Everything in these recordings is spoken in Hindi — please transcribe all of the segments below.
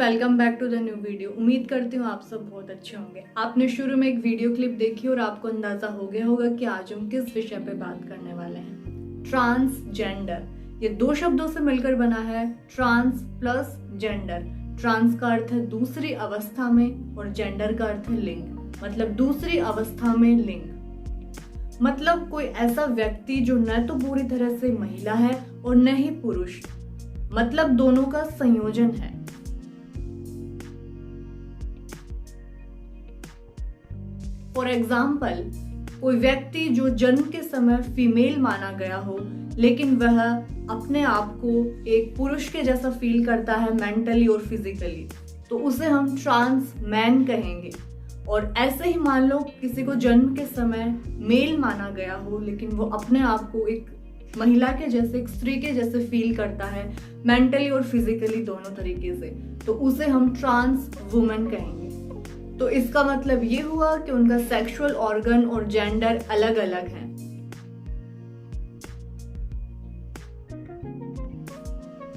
Welcome back to the new video. उम्मीद करती हूँ आप सब बहुत अच्छे होंगे। आपने शुरू में एक वीडियो क्लिप देखी और आपको अंदाजा हो गया होगा कि आज हम किस विषय पे बात करने वाले हैं। ट्रांसजेंडर, ये दो शब्दों से मिलकर बना है, ट्रांस प्लस जेंडर। ट्रांस का अर्थ है दूसरी अवस्था में और जेंडर का अर्थ है लिंग, मतलब दूसरी अवस्था में लिंग। मतलब कोई ऐसा व्यक्ति जो न तो पूरी तरह से महिला है और न ही पुरुष, मतलब दोनों का संयोजन है। फॉर एग्जाम्पल, कोई व्यक्ति जो जन्म के समय फीमेल माना गया हो लेकिन वह अपने आप को एक पुरुष के जैसा फील करता है मेंटली और फिजिकली, तो उसे हम ट्रांस मैन कहेंगे। और ऐसे ही मान लो किसी को जन्म के समय मेल माना गया हो लेकिन वो अपने आप को एक महिला के जैसे, एक स्त्री के जैसे फील करता है मेंटली और फिजिकली दोनों तरीके से, तो उसे हम ट्रांस वुमेन कहेंगे। तो इसका मतलब ये हुआ कि उनका सेक्सुअल ऑर्गन और जेंडर अलग अलग हैं।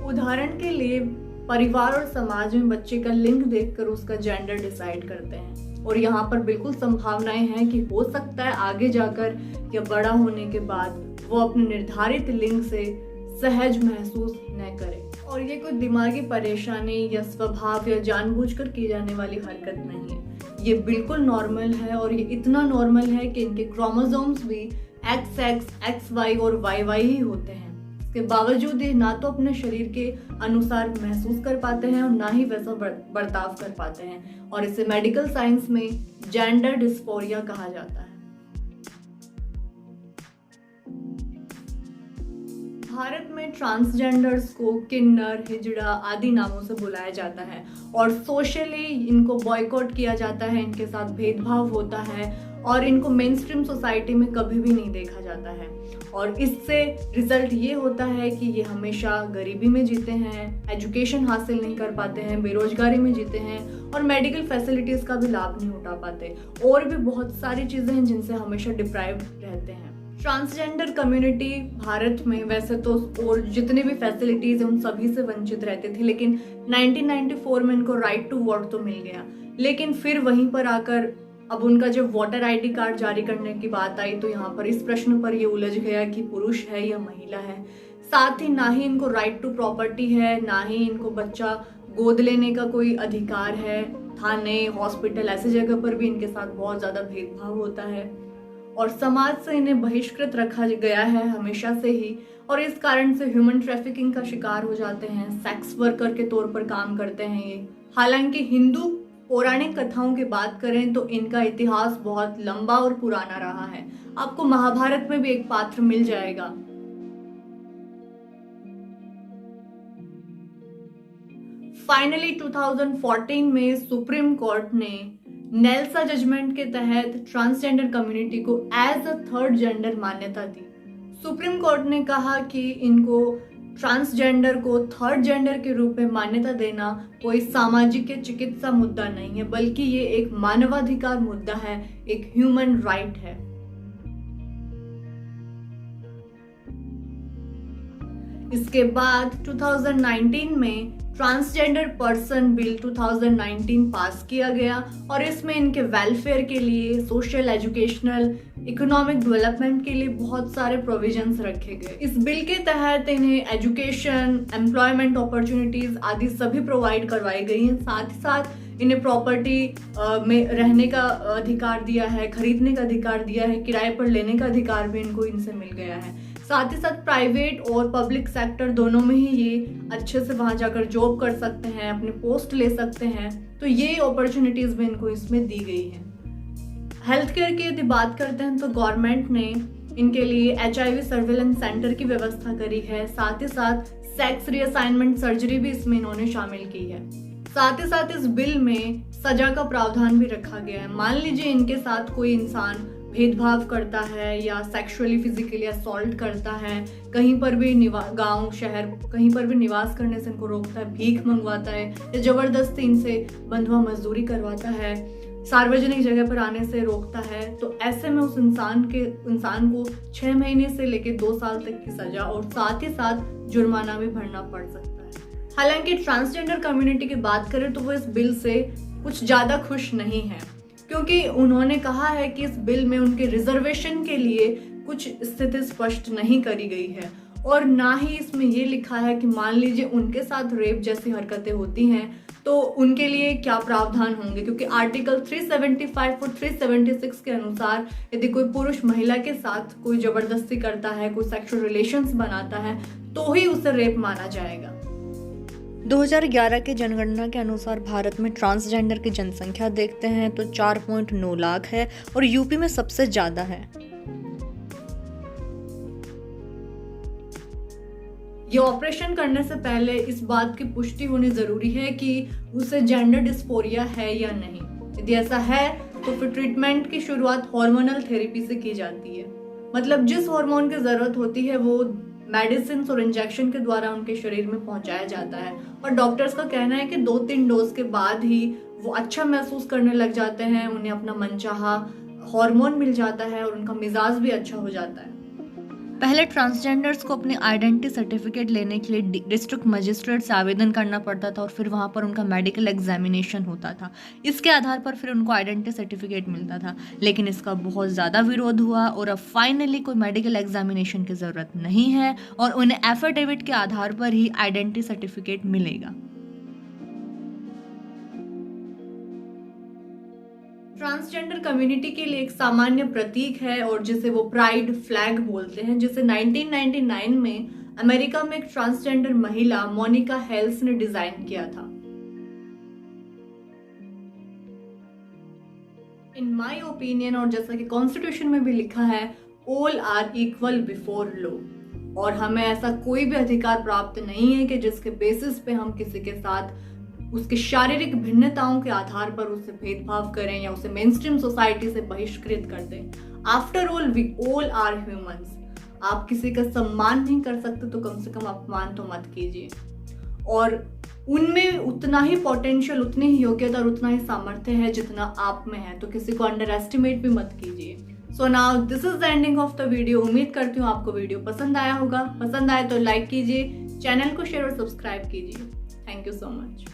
उदाहरण के लिए परिवार और समाज में बच्चे का लिंग देखकर उसका जेंडर डिसाइड करते हैं, और यहाँ पर बिल्कुल संभावनाएं हैं कि हो सकता है आगे जाकर या बड़ा होने के बाद वो अपने निर्धारित लिंग से सहज महसूस न करे। और ये कोई दिमागी परेशानी या स्वभाव या जानबूझकर की जाने वाली हरकत नहीं है, ये बिल्कुल नॉर्मल है। और ये इतना नॉर्मल है कि इनके क्रोमोसोम्स भी XX, XY और YY ही होते हैं। इसके बावजूद ये ना तो अपने शरीर के अनुसार महसूस कर पाते हैं और ना ही वैसा बर्ताव कर पाते हैं, और इसे मेडिकल साइंस में जेंडर डिस्फोरिया कहा जाता है। भारत में ट्रांसजेंडर्स को किन्नर, हिजड़ा आदि नामों से बुलाया जाता है, और सोशली इनको बॉयकॉट किया जाता है, इनके साथ भेदभाव होता है, और इनको मेन स्ट्रीम सोसाइटी में कभी भी नहीं देखा जाता है। और इससे रिजल्ट ये होता है कि ये हमेशा गरीबी में जीते हैं, एजुकेशन हासिल नहीं कर पाते हैं, बेरोजगारी में जीते हैं, और मेडिकल फैसिलिटीज का भी लाभ नहीं उठा पाते। और भी बहुत सारी चीजें हैं जिनसे हमेशा डिप्राइव्ड रहते हैं। ट्रांसजेंडर कम्युनिटी भारत में वैसे तो और जितने भी फैसिलिटीज हैं उन सभी से वंचित रहते थे, लेकिन 1994 में इनको राइट टू वोट तो मिल गया। लेकिन फिर वहीं पर आकर अब उनका जब वोटर ID कार्ड जारी करने की बात आई तो यहाँ पर इस प्रश्न पर ये उलझ गया कि पुरुष है या महिला है। साथ ही ना ही इनको राइट टू प्रॉपर्टी है, ना ही इनको बच्चा गोद लेने का कोई अधिकार है। थाने, हॉस्पिटल ऐसी जगह पर भी इनके साथ बहुत ज्यादा भेदभाव होता है, और समाज से इन्हें बहिष्कृत रखा गया है हमेशा से ही। और इस कारण से ह्यूमन ट्रैफिकिंग का शिकार हो जाते हैं, सेक्स वर्कर के तौर पर काम करते हैं ये। हालांकि हिंदू पौराणिक कथाओं की बात करें तो इनका इतिहास बहुत लंबा और पुराना रहा है। आपको महाभारत में भी एक पात्र मिल जाएगा। फाइनली 2014 में सुप्रीम कोर्ट ने नेल्सा जजमेंट के तहत ट्रांसजेंडर कम्युनिटी को एज अ थर्ड जेंडर मान्यता दी। सुप्रीम कोर्ट ने कहा कि इनको ट्रांसजेंडर को थर्ड जेंडर के रूप में मान्यता देना कोई सामाजिक या चिकित्सा मुद्दा नहीं है, बल्कि ये एक मानवाधिकार मुद्दा है, एक ह्यूमन राइट है। इसके बाद 2019 में ट्रांसजेंडर पर्सन बिल 2019 पास किया गया, और इसमें इनके वेलफेयर के लिए, सोशल, एजुकेशनल, इकोनॉमिक डेवलपमेंट के लिए बहुत सारे प्रोविजंस रखे गए। इस बिल के तहत इन्हें एजुकेशन, एम्प्लॉयमेंट अपॉर्चुनिटीज आदि सभी प्रोवाइड करवाई गई हैं। साथ ही साथ इन्हें प्रॉपर्टी में रहने का अधिकार दिया है, खरीदने का अधिकार दिया है, किराए पर लेने का अधिकार भी इनको इनसे मिल गया है। साथ ही साथ प्राइवेट और पब्लिक सेक्टर दोनों में ही ये अच्छे से वहां जाकर जॉब कर सकते हैं, अपने पोस्ट ले सकते हैं। तो ये अपॉर्चुनिटीज भी इनको इसमें दी गई है। हेल्थ केयर की यदि बात करते हैं तो गवर्नमेंट ने इनके लिए HIV सर्विलेंस सेंटर की व्यवस्था करी है। साथ ही साथ सेक्स रीअसाइनमेंट सर्जरी भी इसमें इन्होंने शामिल की है। साथ ही साथ इस बिल में सजा का प्रावधान भी रखा गया है। मान लीजिए इनके साथ कोई इंसान भेदभाव करता है या सेक्सुअली, फिजिकली असॉल्ट करता है, कहीं पर भी गांव, शहर, कहीं पर भी निवास करने से इनको रोकता है, भीख मंगवाता है या जबरदस्ती इनसे बंधुआ मजदूरी करवाता है, सार्वजनिक जगह पर आने से रोकता है, तो ऐसे में उस इंसान को 6 महीने से लेकर 2 साल तक की सजा और साथ ही साथ जुर्माना भी भरना पड़ सकता है। हालांकि ट्रांसजेंडर कम्युनिटी की बात करें तो वो इस बिल से कुछ ज़्यादा खुश नहीं है, क्योंकि उन्होंने कहा है कि इस बिल में उनके रिजर्वेशन के लिए कुछ स्थिति स्पष्ट नहीं करी गई है और ना ही इसमें ये लिखा है कि मान लीजिए उनके साथ रेप जैसी हरकतें होती हैं तो उनके लिए क्या प्रावधान होंगे, क्योंकि आर्टिकल 375 और 376 के अनुसार यदि कोई पुरुष महिला के साथ कोई जबरदस्ती करता है, कोई सेक्सुअल रिलेशंस बनाता है तो ही उसे रेप माना जाएगा। 2011 की जनगणना के अनुसार भारत में ट्रांसजेंडर की जनसंख्या देखते हैं तो 4.9 लाख है और यूपी में सबसे ज्यादा है। ये ऑपरेशन करने से पहले इस बात की पुष्टि होनी जरूरी है कि उसे जेंडर डिस्फोरिया है या नहीं। यदि ऐसा है तो फिर ट्रीटमेंट की शुरुआत हार्मोनल थेरेपी से की जाती है, मतलब जिस हार्मोन की जरूरत होती है वो मेडिसिन और इंजेक्शन के द्वारा उनके शरीर में पहुंचाया जाता है और डॉक्टर्स का कहना है कि 2-3 डोज के बाद ही वो अच्छा महसूस करने लग जाते हैं, उन्हें अपना मनचाहा हार्मोन मिल जाता है और उनका मिजाज भी अच्छा हो जाता है। पहले ट्रांसजेंडर्स को अपनी आइडेंटिटी सर्टिफिकेट लेने के लिए डिस्ट्रिक्ट मजिस्ट्रेट से आवेदन करना पड़ता था और फिर वहाँ पर उनका मेडिकल एग्जामिनेशन होता था। इसके आधार पर फिर उनको आइडेंटिटी सर्टिफिकेट मिलता था, लेकिन इसका बहुत ज़्यादा विरोध हुआ और अब फाइनली कोई मेडिकल एग्जामिनेशन की ज़रूरत नहीं है और उन्हें एफिडेविट के आधार पर ही आइडेंटिटी सर्टिफिकेट मिलेगा। ट्रांसजेंडर कम्युनिटी के लिए एक सामान्य प्रतीक है और जिसे वो प्राइड फ्लैग बोलते हैं, जिसे 1999 में अमेरिका में एक ट्रांसजेंडर महिला मोनिका हेल्स ने डिजाइन किया था। इन माय ओपिनियन, और जैसा कि कॉन्स्टिट्यूशन में भी लिखा है, all are equal before law, और हमें ऐसा कोई भी अधिकार प्राप्त नहीं है कि जिसके बेसिस पे हम किसी के साथ उसकी शारीरिक भिन्नताओं के आधार पर उससे भेदभाव करें या उसे मेनस्ट्रीम सोसाइटी से बहिष्कृत कर दें। After all we all are humans. आप किसी का सम्मान नहीं कर सकते तो कम से कम अपमान तो मत कीजिए, और उनमें उतना ही पोटेंशियल, उतनी ही योग्यता और उतना ही सामर्थ्य है जितना आप में है, तो किसी को अंडर एस्टिमेट भी मत कीजिए। So now this is the ending of the video. उम्मीद करती हूँ आपको वीडियो पसंद आया होगा। पसंद आए तो लाइक कीजिए, चैनल को शेयर और सब्सक्राइब कीजिए। Thank you so much.